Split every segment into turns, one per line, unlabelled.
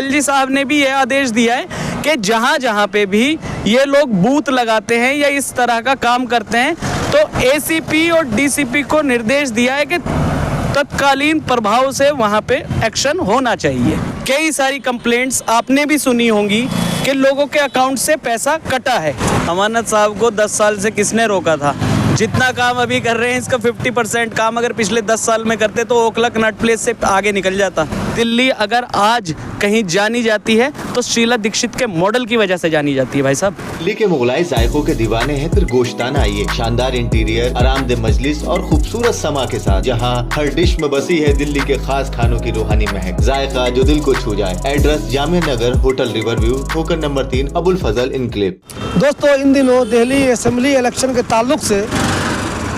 LG साहब ने भी यह आदेश दिया है कि जहाँ जहाँ पे भी ये लोग बूथ लगाते हैं या इस तरह का काम करते हैं तो एसीपी और डीसीपी को निर्देश दिया है कि तत्कालीन प्रभाव से वहाँ पे एक्शन होना चाहिए। कई सारी कंप्लेंट्स आपने भी सुनी होंगी कि लोगों के अकाउंट से पैसा कटा है। अमानत साहब को 10 साल से किसने रोका था? जितना काम अभी कर रहे हैं इसका 50% काम अगर पिछले 10 साल में करते तो ओखला कनॉट प्लेस से आगे निकल जाता। दिल्ली अगर आज कहीं जानी जाती है तो शीला दीक्षित के मॉडल की वजह से जानी जाती है। भाई साहब,
दिल्ली के मुगलाई जायकों के दीवाने हैं फिर गोश्ताना आइए। शानदार इंटीरियर, आरामदेह मजलिस और खूबसूरत समा के साथ जहां हर डिश में बसी है दिल्ली के खास खानों की रूहानी महक, जायका जो दिल को छू जाए। Address Jamia Nagar, hotel Riverview, ठोकर नंबर 3, अबुल फजल इनक्लेव।
दोस्तों, इन दिनों दिल्ली असेंबली इलेक्शन के ताल्लुक से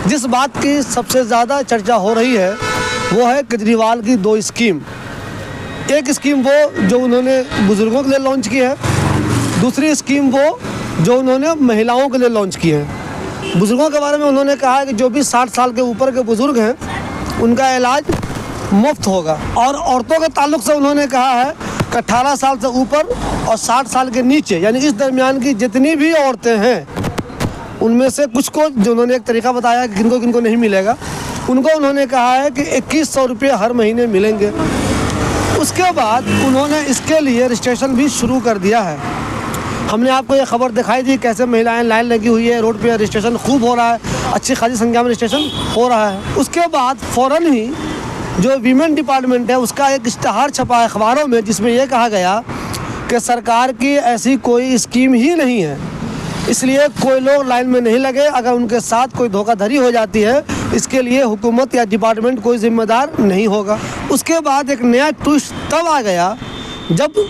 जिस बात की सबसे ज़्यादा चर्चा हो रही है वो है केजरीवाल की 2 स्कीम। एक स्कीम वो जो उन्होंने बुज़ुर्गों के लिए लॉन्च की है, दूसरी स्कीम वो जो उन्होंने महिलाओं के लिए लॉन्च की है। बुज़ुर्गों के बारे में उन्होंने कहा है कि जो भी 60 साल के ऊपर के बुज़ुर्ग हैं उनका इलाज मुफ्त होगा। और औरतों के ताल्लुक से उन्होंने कहा है कि 18 साल से ऊपर और 60 साल के नीचे यानी इस दरमियान की जितनी भी औरतें हैं उनमें से कुछ को, जो उन्होंने एक तरीका बताया कि किनको किनको नहीं मिलेगा, उनको उन्होंने कहा है कि 2100 रुपये हर महीने मिलेंगे। उसके बाद उन्होंने इसके लिए रजिस्ट्रेशन भी शुरू कर दिया है। हमने आपको ये खबर दिखाई थी कैसे महिलाएं लाइन लगी हुई है, रोड पे रजिस्ट्रेशन खूब हो रहा है, अच्छी खासी संख्या में रजिस्ट्रेशन हो रहा है। उसके बाद फ़ौरन ही जो वीमेन डिपार्टमेंट है उसका एक इश्तहार छपा है अखबारों में जिसमें यह कहा गया कि सरकार की ऐसी कोई स्कीम ही नहीं है, इसलिए कोई लोग लाइन में नहीं लगे। अगर उनके साथ कोई धोखाधड़ी हो जाती है इसके लिए हुकूमत या डिपार्टमेंट कोई जिम्मेदार नहीं होगा। उसके बाद एक नया ट्विस्ट तब आ गया जब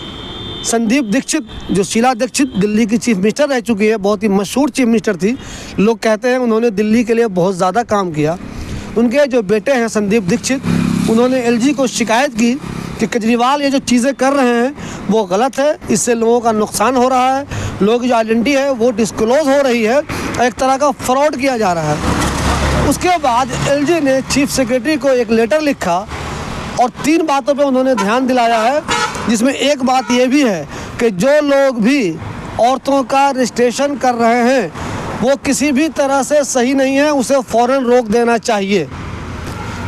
संदीप दीक्षित, जो शीला दीक्षित दिल्ली की चीफ मिनिस्टर रह चुकी है, बहुत ही मशहूर चीफ मिनिस्टर थी, लोग कहते हैं उन्होंने दिल्ली के लिए बहुत ज़्यादा काम किया। उनके जो बेटे हैं संदीप दीक्षित, उन्होंने एलजी को शिकायत की कि केजरीवाल ये जो चीज़ें कर रहे हैं वो गलत है, इससे लोगों का नुकसान हो रहा है, लोगों की जो आइडेंटिटी है वो डिस्क्लोज हो रही है, एक तरह का फ्रॉड किया जा रहा है। उसके बाद एलजी ने चीफ सेक्रेटरी को एक लेटर लिखा और 3 बातों पे उन्होंने ध्यान दिलाया है, जिसमें एक बात ये भी है कि जो लोग भी औरतों का रजिस्ट्रेशन कर रहे हैं वो किसी भी तरह से सही नहीं है, उसे फ़ौरन रोक देना चाहिए।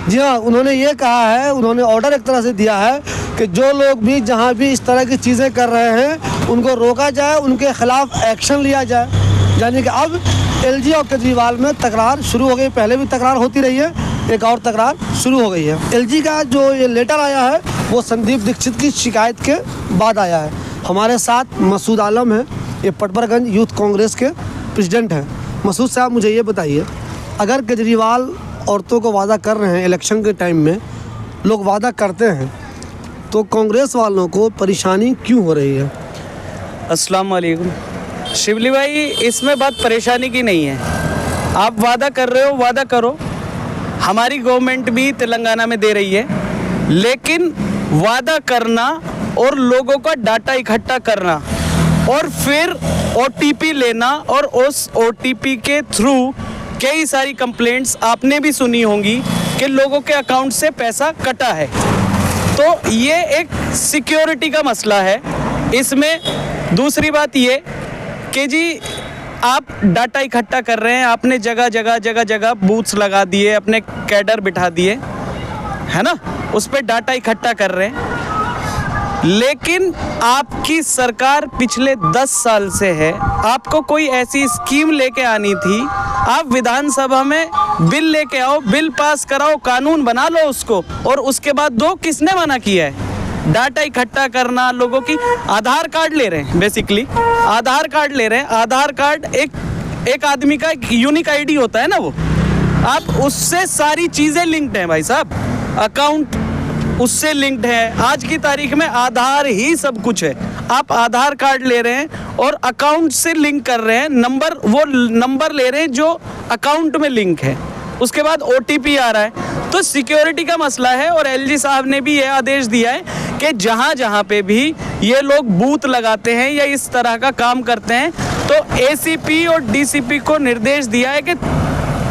जी हाँ, उन्होंने ये कहा है, उन्होंने ऑर्डर एक तरह से दिया है कि जो लोग भी जहाँ भी इस तरह की चीज़ें कर रहे हैं उनको रोका जाए, उनके खिलाफ एक्शन लिया जाए। यानी कि अब एलजी और केजरीवाल में तकरार शुरू हो गई, पहले भी तकरार होती रही है, एक और तकरार शुरू हो गई है। एलजी का जो ये लेटर आया है वो संदीप दीक्षित की शिकायत के बाद आया है। हमारे साथ मसूद आलम हैं, ये पटपरगंज यूथ कांग्रेस के प्रेसिडेंट हैं। मसूद साहब, मुझे ये बताइए, अगर केजरीवाल औरतों को वादा कर रहे हैं, इलेक्शन के टाइम में लोग वादा करते हैं, तो कांग्रेस वालों को परेशानी क्यों हो रही है?
अस्सलाम वालेकुम शिवली भाई, इसमें बात परेशानी की नहीं है। आप वादा कर रहे हो, वादा करो, हमारी गवर्नमेंट भी तेलंगाना में दे रही है, लेकिन वादा करना और लोगों का डाटा इकट्ठा करना और फिर ओटीपी लेना और उस ओटीपी के थ्रू कई सारी कंप्लेंट्स आपने भी सुनी होंगी कि लोगों के अकाउंट से पैसा कटा है, तो ये एक सिक्योरिटी का मसला है इसमें। दूसरी बात ये कि जी आप डाटा इकट्ठा कर रहे हैं, आपने जगह जगह बूथ्स लगा दिए, अपने कैडर बिठा दिए, है ना, उस पर डाटा इकट्ठा कर रहे हैं, लेकिन आपकी सरकार पिछले 10 साल से है। आपको कोई ऐसी स्कीम लेके आनी थी, आप विधानसभा में बिल लेके आओ, बिल पास कराओ, कानून बना लो उसको, और उसके बाद दो। किसने मना किया है? डाटा इकट्ठा करना, लोगों की आधार कार्ड ले रहे हैं, बेसिकली आधार कार्ड ले रहे हैं। आधार कार्ड एक आदमी का एक यूनिक आईडी होता है ना, वो आप उससे सारी चीज़ें लिंक्ड हैं भाई साहब, अकाउंट उससे लिंक्ड है। आज की तारीख में आधार ही सब कुछ है। आप आधार कार्ड ले रहे हैं और अकाउंट से लिंक कर रहे हैं, वो नंबर ले रहे हैं जो अकाउंट में लिंक है, उसके बाद ओटीपी आ रहा है, तो सिक्योरिटी का मसला है। और एलजी साहब ने भी यह आदेश दिया है कि जहाँ जहाँ पे भी ये लोग बूथ लगाते हैं या इस तरह का काम करते हैं तो एसीपी और डीसीपी को निर्देश दिया है कि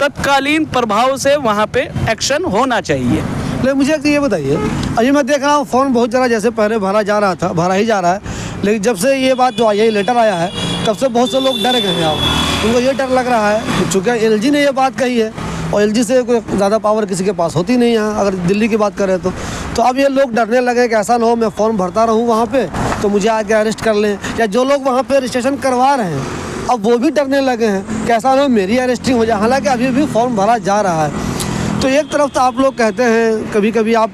तत्कालीन प्रभाव से वहाँ पे एक्शन होना चाहिए।
लेकिन मुझे एक ये बताइए, अभी मैं देख रहा हूँ फॉर्म बहुत ज़्यादा जैसे पहले भरा जा रहा था, भरा ही जा रहा है, लेकिन जब से ये बात जो आई है, लेटर आया है, तब से बहुत से लोग डर गए हैं। अब उनको ये डर लग रहा है कि चूँकि एलजी ने ये बात कही है और एलजी से कोई ज़्यादा पावर किसी के पास होती नहीं है, अगर दिल्ली की बात करें तो अब ये लोग डरने लगे कि ऐसा ना हो मैं फॉर्म भरता रहूँ वहाँ पे तो मुझे आके अरेस्ट कर लें, या जो लोग वहाँ पे रजिस्ट्रेशन करवा रहे हैं अब वो भी डरने लगे हैं कि ऐसा ना हो मेरी अरेस्टिंग हो जाए, हालांकि अभी भी फॉर्म भरा जा रहा है। तो एक तरफ तो आप लोग कहते हैं कभी कभी आप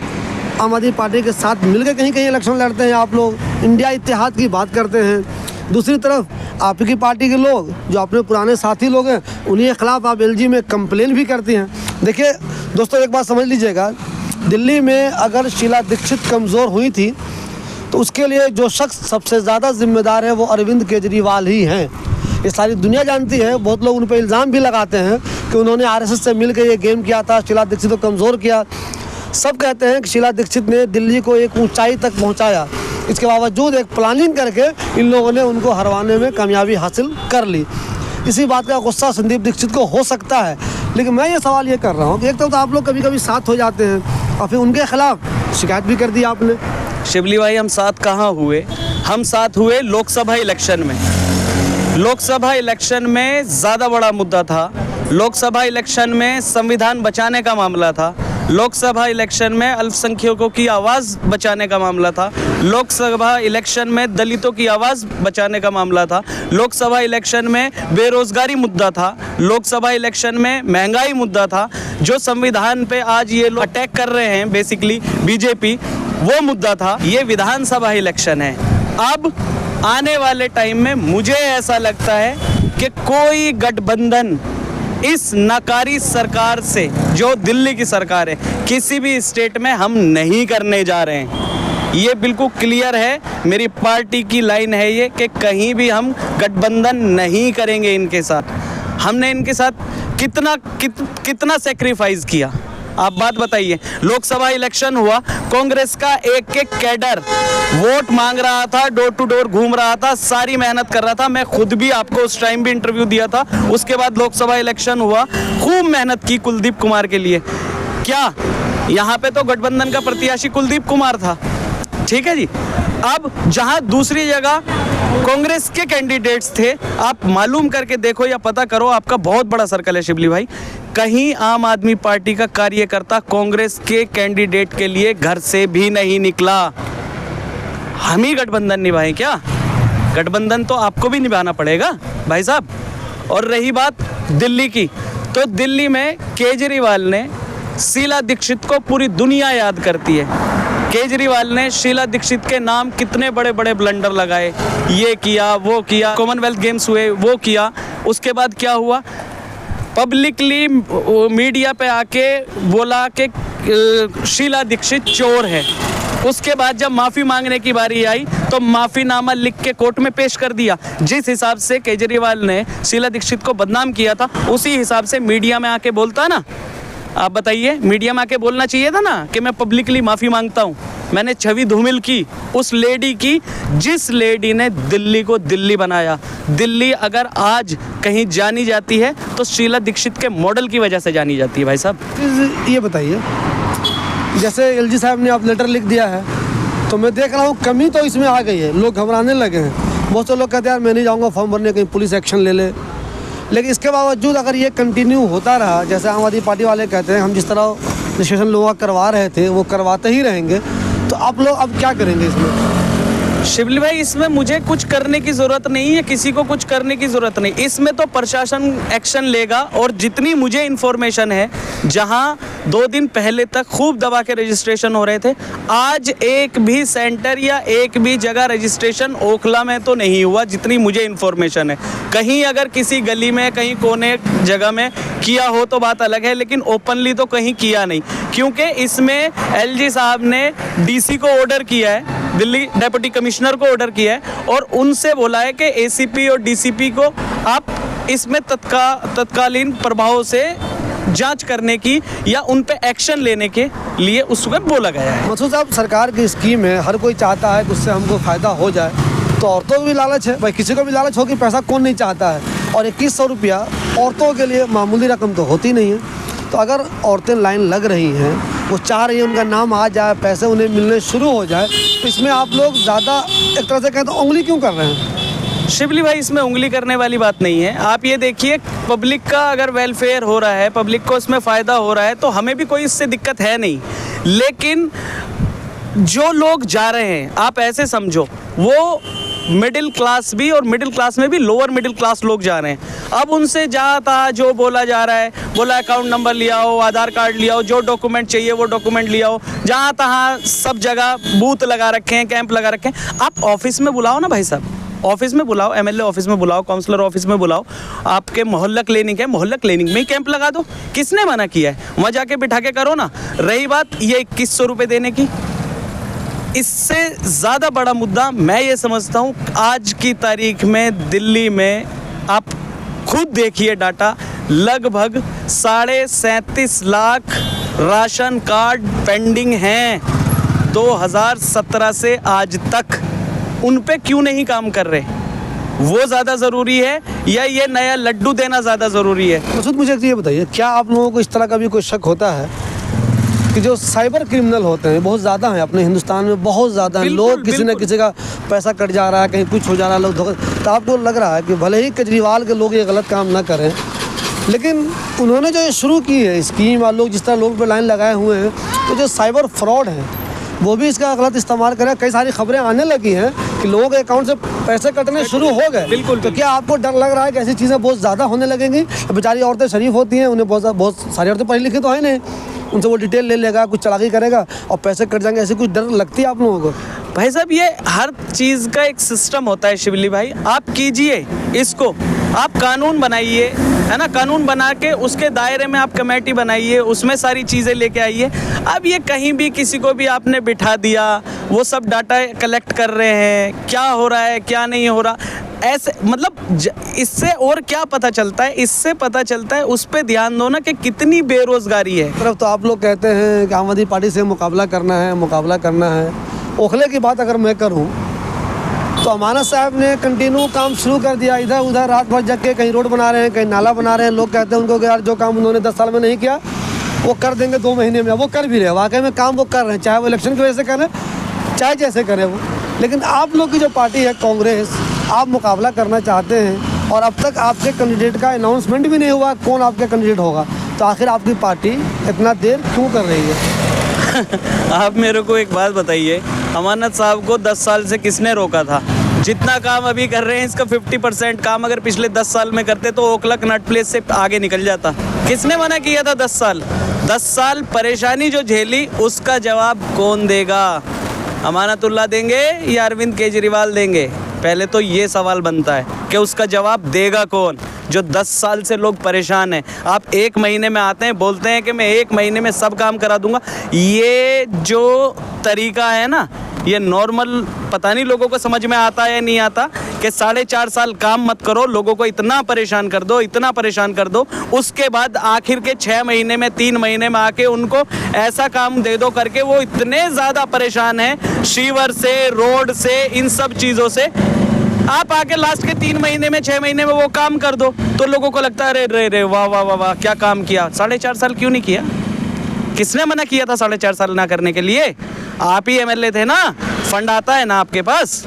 आम आदमी पार्टी के साथ मिलकर कहीं कहीं इलेक्शन लड़ते हैं, आप लोग इंडिया इत्तेहाद की बात करते हैं, दूसरी तरफ आपकी पार्टी के लोग जो अपने पुराने साथी लोग हैं उन्हीं के खिलाफ आप एलजी में कंप्लेन भी करती हैं। देखिए दोस्तों, एक बात समझ लीजिएगा, दिल्ली में अगर शीला दीक्षित कमज़ोर हुई थी तो उसके लिए जो शख्स सबसे ज़्यादा जिम्मेदार है वो अरविंद केजरीवाल ही हैं। ये सारी दुनिया जानती है, बहुत लोग उन पर इल्ज़ाम भी लगाते हैं कि उन्होंने आरएसएस से मिलकर ये गेम किया था, शीला दीक्षित को कमज़ोर किया। सब कहते हैं कि शीला दीक्षित ने दिल्ली को एक ऊंचाई तक पहुंचाया, इसके बावजूद एक प्लानिंग करके इन लोगों ने उनको हरवाने में कामयाबी हासिल कर ली। इसी बात का गुस्सा संदीप दीक्षित को हो सकता है, लेकिन मैं ये सवाल ये कर रहा हूँ कि एक तो आप लोग कभी कभी साथ हो जाते हैं और फिर उनके खिलाफ शिकायत भी कर दी आपने।
शिवली भाई, हम साथ कहाँ हुए? हम साथ हुए लोकसभा इलेक्शन में। लोकसभा इलेक्शन में ज़्यादा बड़ा मुद्दा था, लोकसभा इलेक्शन में संविधान बचाने का मामला था, लोकसभा इलेक्शन में अल्पसंख्यकों की आवाज़ बचाने का मामला था, लोकसभा इलेक्शन में दलितों की आवाज़ बचाने का मामला था, लोकसभा इलेक्शन में बेरोज़गारी मुद्दा था, लोकसभा इलेक्शन में महंगाई मुद्दा था। जो संविधान पे आज ये लोग अटैक कर रहे हैं बेसिकली बीजेपी, वो मुद्दा था। ये विधानसभा इलेक्शन है। अब आने वाले टाइम में मुझे ऐसा लगता है कि कोई गठबंधन इस नाकारी सरकार से, जो दिल्ली की सरकार है, किसी भी स्टेट में हम नहीं करने जा रहे हैं। ये बिल्कुल क्लियर है, मेरी पार्टी की लाइन है ये कि कहीं भी हम गठबंधन नहीं करेंगे इनके साथ। हमने इनके साथ कितना सेक्रीफाइस किया, आप बात बताइए। लोकसभा इलेक्शन हुआ, कांग्रेस का एक कैडर वोट मांग रहा था, डोर टू डोर घूम रहा था, सारी मेहनत कर रहा था। मैं खुद भी आपको उस टाइम भी इंटरव्यू दिया था। उसके बाद लोकसभा इलेक्शन हुआ, खूब मेहनत की कुलदीप कुमार के लिए। क्या यहाँ पे तो गठबंधन का प्रत्याशी कुलदीप कुमार था, ठीक है जी। अब जहाँ दूसरी जगह कांग्रेस के कैंडिडेट्स थे, आप मालूम करके देखो या पता करो, आपका बहुत बड़ा सर्कल है शिवली भाई, कहीं आम आदमी पार्टी का कार्यकर्ता कांग्रेस के कैंडिडेट के लिए घर से भी नहीं निकला। हम ही गठबंधन निभाएं क्या? गठबंधन तो आपको भी निभाना पड़ेगा भाई साहब। और रही बात दिल्ली की, तो दिल्ली में केजरीवाल ने शीला दीक्षित को पूरी दुनिया याद करती है। केजरीवाल ने शीला दीक्षित के नाम कितने बड़े बड़े ब्लंडर लगाए, ये किया वो किया, कॉमनवेल्थ गेम्स हुए वो किया। उसके बाद क्या हुआ, पब्लिकली मीडिया पे आके बोला कि शीला दीक्षित चोर है। उसके बाद जब माफ़ी मांगने की बारी आई तो माफ़ीनामा लिख के कोर्ट में पेश कर दिया। जिस हिसाब से केजरीवाल ने शीला दीक्षित को बदनाम किया था, उसी हिसाब से मीडिया में आके बोलता ना। आप बताइए, मीडिया में आके बोलना चाहिए था ना कि मैं पब्लिकली माफ़ी मांगता हूँ। मैंने छवि धूमिल की, उस लेडी की जिस लेडी ने दिल्ली को दिल्ली बनाया। दिल्ली अगर आज कहीं जानी जाती है तो शीला दीक्षित के मॉडल की वजह से जानी जाती है भाई साहब।
ये बताइए, जैसे एलजी साहब ने आप लेटर लिख दिया है तो मैं देख रहा हूँ कमी तो इसमें आ गई है, लोग घबराने लगे हैं। बहुत से लोग कहते हैं यार मैं नहीं जाऊँगा फॉर्म भरने, कहीं पुलिस एक्शन ले ले। लेकिन इसके बावजूद अगर ये कंटिन्यू होता रहा, जैसे आम आदमी पार्टी वाले कहते हैं हम जिस तरह रजिस्ट्रेशन लोग करवा रहे थे वो करवाते ही रहेंगे, तो आप लोग अब क्या करेंगे इसमें?
शिवली भाई, इसमें मुझे कुछ करने की ज़रूरत नहीं है, किसी को कुछ करने की ज़रूरत नहीं। इसमें तो प्रशासन एक्शन लेगा। और जितनी मुझे इन्फॉर्मेशन है, जहां 2 दिन पहले तक खूब दबा के रजिस्ट्रेशन हो रहे थे, आज एक भी सेंटर या एक भी जगह रजिस्ट्रेशन ओखला में तो नहीं हुआ, जितनी मुझे इन्फॉर्मेशन है। कहीं अगर किसी गली में, कहीं कोने जगह में किया हो तो बात अलग है, लेकिन ओपनली तो कहीं किया नहीं। क्योंकि इसमें एलजी साहब ने डीसी को ऑर्डर किया है, दिल्ली डेप्यूटी कमिश्नर को ऑर्डर किया है और उनसे बोला है कि एसीपी और डीसीपी को आप इसमें तत्कालीन प्रभाव से जांच करने की या उन पे एक्शन लेने के लिए उस वक्त बोला गया है।
मसूद साहब, सरकार की स्कीम है, हर कोई चाहता है कि उससे हमको फ़ायदा हो जाए, तो औरतों को भी लालच है भाई, किसी को भी लालच हो कि पैसा कौन नहीं चाहता है। और 2100 रुपया औरतों के लिए मामूली रकम तो होती नहीं है। तो अगर औरतें लाइन लग रही हैं वो चाह रही है उनका नाम आ जाए, पैसे उन्हें मिलने शुरू हो जाए, तो इसमें आप लोग ज़्यादा एक तरह से कहें तो उंगली क्यों कर रहे हैं?
शिवली भाई, इसमें उंगली करने वाली बात नहीं है। आप ये देखिए, पब्लिक का अगर वेलफेयर हो रहा है, पब्लिक को इसमें फ़ायदा हो रहा है, तो हमें भी कोई इससे दिक्कत है नहीं। लेकिन जो लोग जा रहे हैं, आप ऐसे समझो, वो मिडिल क्लास भी, और मिडिल क्लास में भी लोअर मिडिल क्लास लोग जा रहे हैं। अब उनसे जहाँ तहाँ जो बोला जा रहा है, बोला अकाउंट नंबर लिया हो, आधार कार्ड लिया हो, जो डॉक्यूमेंट चाहिए वो डॉक्यूमेंट लिया हो, जहाँ तहाँ सब जगह बूथ लगा रखे हैं, कैंप लगा रखे हैं। आप ऑफिस में बुलाओ ना भाई साहब, ऑफिस में बुलाओ, एमएलए ऑफिस में बुलाओ, काउंसलर ऑफिस में बुलाओ, आपके मोहल्ला क्लिनिक है, मोहल्ला क्लिनिक में ही कैंप लगा दो। किसने मना किया है? वहाँ जाके बिठा के करो ना। रही बात ये 2100 रुपये देने की, इससे ज़्यादा बड़ा मुद्दा मैं ये समझता हूँ आज की तारीख में दिल्ली में, आप खुद देखिए डाटा, लगभग 37.5 लाख राशन कार्ड पेंडिंग हैं 2017 से आज तक। उन पे क्यों नहीं काम कर रहे? वो ज़्यादा ज़रूरी है या ये नया लड्डू देना ज़्यादा ज़रूरी है?
मसूद, मुझे ये बताइए, क्या आप लोगों को इस तरह का भी कोई शक होता है कि जो साइबर क्रिमिनल होते हैं बहुत ज़्यादा हैं अपने हिंदुस्तान में, बहुत ज़्यादा हैं लोग, किसी न किसी का पैसा कट जा रहा है, कहीं कुछ हो जा रहा है, लोग धोखा, तो आपको लग रहा है कि भले ही केजरीवाल के लोग ये गलत काम ना करें, लेकिन उन्होंने जो ये शुरू की है स्कीम, और लोग जिस तरह लोग पे लाइन लगाए हुए हैं, तो जो साइबर फ्रॉड है वो भी इसका गलत इस्तेमाल करें। कई सारी खबरें आने लगी हैं कि लोगों के अकाउंट से पैसे कटने शुरू हो गए।
बिल्कुल।
तो क्या आपको डर लग रहा है कि ऐसी चीज़ें बहुत ज़्यादा होने लगेंगी? बेचारी औरतें शरीफ होती हैं, उन्हें बहुत सारी औरतें पढ़ी लिखी तो है नहीं, उनसे वो डिटेल ले लेगा, कुछ चलाकी करेगा और पैसे कट जाएंगे, ऐसी कुछ डर लगती है आप लोगों को?
भाई साहब, ये हर चीज़ का एक सिस्टम होता है शिवली भाई। आप कीजिए इसको, आप कानून बनाइए, है ना, कानून बना के उसके दायरे में आप कमेटी बनाइए, उसमें सारी चीज़ें लेके आइए। अब ये कहीं भी किसी को भी आपने बिठा दिया, वो सब डाटा कलेक्ट कर रहे हैं, क्या हो रहा है क्या नहीं हो रहा, ऐसे मतलब इससे और क्या पता चलता है? इससे पता चलता है, उस पर ध्यान दो ना कि कितनी बेरोजगारी है।
तरफ तो आप लोग कहते हैं कि आम आदमी पार्टी से मुकाबला करना है। ओखले की बात अगर मैं करूं तो अमानत साहब ने कंटिन्यू काम शुरू कर दिया, इधर उधर रात भर जग के कहीं रोड बना रहे हैं, कहीं नाला बना रहे हैं। लोग कहते हैं उनको कि यार जो काम उन्होंने 10 साल में नहीं किया वो कर देंगे 2 महीने में। वो कर भी रहे, वाकई में काम वो कर रहे हैं, चाहे वो इलेक्शन की वजह से करें, चाहे जैसे करें वो। लेकिन आप लोग की जो पार्टी है कांग्रेस, आप मुकाबला करना चाहते हैं और अब तक आपके कैंडिडेट का अनाउंसमेंट भी नहीं हुआ कौन आपका कैंडिडेट होगा, तो आखिर आपकी पार्टी इतना देर क्यों कर रही है?
आप मेरे को एक बात बताइए, अमानत साहब को 10 साल से किसने रोका था? जितना काम अभी कर रहे हैं इसका 50% काम अगर पिछले 10 साल में करते तो ओखला कनॉट प्लेस से आगे निकल जाता। किसने मना किया था 10 साल? 10 साल परेशानी जो झेली उसका जवाब कौन देगा? अमानतुल्लाह देंगे या अरविंद केजरीवाल देंगे? पहले तो ये सवाल बनता है कि उसका जवाब देगा कौन? जो 10 साल से लोग परेशान हैं। आप 1 महीने में आते हैं, बोलते हैं कि मैं 1 महीने में सब काम करा दूंगा। ये जो तरीका है ना, ये नॉर्मल पता नहीं लोगों को समझ में आता है या नहीं आता कि 4.5 साल काम मत करो, लोगों को इतना परेशान कर दो, इतना परेशान कर दो, उसके बाद आखिर के 6 महीने में 3 महीने में आके उनको ऐसा काम दे दो करके वो इतने ज़्यादा परेशान हैं शीवर से, रोड से, इन सब चीज़ों से। आप आके लास्ट के 3 महीने में 6 महीने में वो काम कर दो तो लोगों को लगता है अरे रे वाह वाह वाह वाह क्या काम किया। 4.5 साल क्यों नहीं किया? किसने मना किया था 4.5 साल ना करने के लिए? आप ही एमएलए थे ना, फंड आता है ना आपके पास,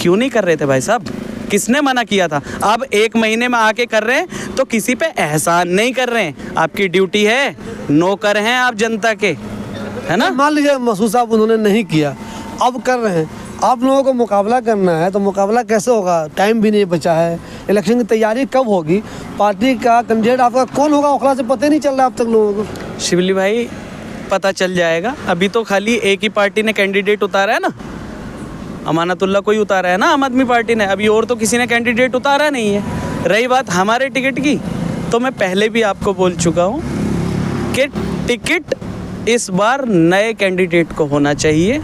क्यों नहीं कर रहे थे भाई साहब? किसने मना किया था? अब 1 महीने में आके कर रहे हैं तो किसी पे एहसान नहीं कर रहे हैं। आपकी ड्यूटी है, नौकर हैं आप जनता के, है ना।
मान लीजिए मसूद साहब उन्होंने नहीं किया, अब कर रहे हैं, आप लोगों को मुकाबला करना है तो मुकाबला कैसे होगा? टाइम भी नहीं बचा है, इलेक्शन की तैयारी कब होगी? पार्टी का कैंडिडेट आपका कौन होगा ओखला से पता ही नहीं चल रहा अब तक लोगों को।
शिवली भाई, पता चल जाएगा। अभी तो खाली एक ही पार्टी ने कैंडिडेट उतारा है ना, अमानतुल्लाह को ही उतारा है ना आम आदमी पार्टी ने, अभी और तो किसी ने कैंडिडेट उतारा नहीं है। रही बात हमारे टिकट की, तो मैं पहले भी आपको बोल चुका हूँ कि टिकट इस बार नए कैंडिडेट को होना चाहिए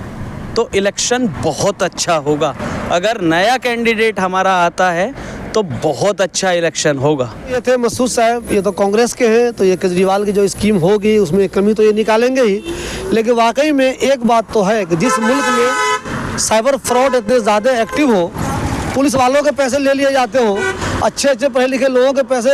तो इलेक्शन बहुत अच्छा होगा। अगर नया कैंडिडेट हमारा आता है तो बहुत अच्छा इलेक्शन होगा।
ये थे मसूद साहब, ये तो कांग्रेस के हैं, तो ये केजरीवाल की जो स्कीम होगी उसमें कमी तो ये निकालेंगे ही, लेकिन वाकई में एक बात तो है कि जिस मुल्क में साइबर फ्रॉड इतने ज़्यादा एक्टिव हो, पुलिस वालों के पैसे ले लिए जाते हो, अच्छे अच्छे पढ़े लिखे लोगों के पैसे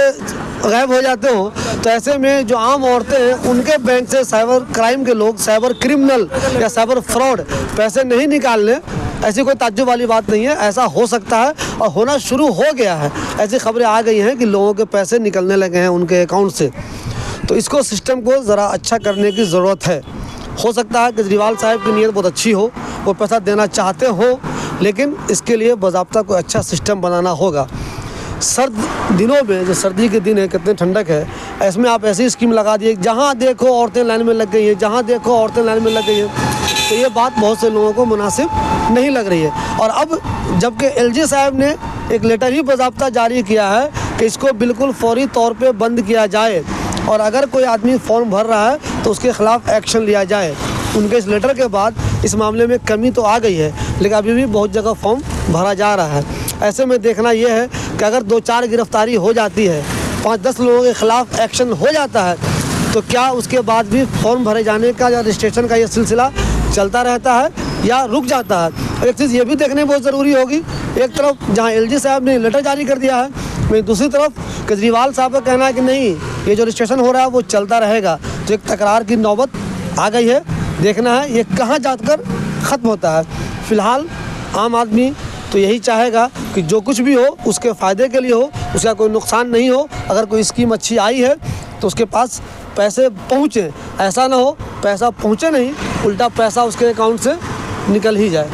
गायब हो जाते हो, तो ऐसे में जो आम औरतें हैं उनके बैंक से साइबर क्राइम के लोग, साइबर क्रिमिनल या साइबर फ्रॉड पैसे नहीं निकालने, ऐसी कोई ताज्जुब वाली बात नहीं है। ऐसा हो सकता है और होना शुरू हो गया है। ऐसी खबरें आ गई हैं कि लोगों के पैसे निकलने लगे हैं उनके अकाउंट से। तो इसको सिस्टम को ज़रा अच्छा करने की ज़रूरत है। हो सकता है केजरीवाल साहब की नीयत बहुत अच्छी हो, वो पैसा देना चाहते हो, लेकिन इसके लिए बाज़ाब्ता कोई अच्छा सिस्टम बनाना होगा। सर्द दिनों में, जो सर्दी के दिन है, कितने ठंडक है, इसमें आप ऐसी स्कीम लगा दिए जहाँ देखो औरतें लाइन में लग गई हैं, जहाँ देखो औरतें लाइन में लग गई हैं, तो ये बात बहुत से लोगों को मुनासिब नहीं लग रही है। और अब जबकि एलजी साहब ने एक लेटर ही बाज़ाब्ता जारी किया है कि इसको बिल्कुल फौरी तौर पे बंद किया जाए और अगर कोई आदमी फॉर्म भर रहा है तो उसके ख़िलाफ़ एक्शन लिया जाए। उनके इस लेटर के बाद इस मामले में कमी तो आ गई है, लेकिन अभी भी बहुत जगह फॉर्म भरा जा रहा है। ऐसे में देखना यह है कि अगर 2-4 गिरफ्तारी हो जाती है, 5-10 लोगों के ख़िलाफ़ एक्शन हो जाता है, तो क्या उसके बाद भी फॉर्म भरे जाने का या रजिस्ट्रेशन का ये सिलसिला चलता रहता है या रुक जाता है। एक चीज़ ये भी देखने बहुत ज़रूरी होगी, एक तरफ जहाँ एलजी साहब ने लेटर जारी कर दिया है, वहीं दूसरी तरफ केजरीवाल साहब का कहना है कि नहीं, ये जो रजिस्ट्रेशन हो रहा है वो चलता रहेगा। तो एक तकरार की नौबत आ गई है। देखना है ये कहाँ जाकर ख़त्म होता है। फ़िलहाल आम आदमी तो यही चाहेगा कि जो कुछ भी हो उसके फ़ायदे के लिए हो, उसका कोई नुकसान नहीं हो। अगर कोई स्कीम अच्छी आई है तो उसके पास पैसे पहुँचे, ऐसा ना हो पैसा पहुँचे नहीं, उल्टा पैसा उसके अकाउंट से निकल ही जाए।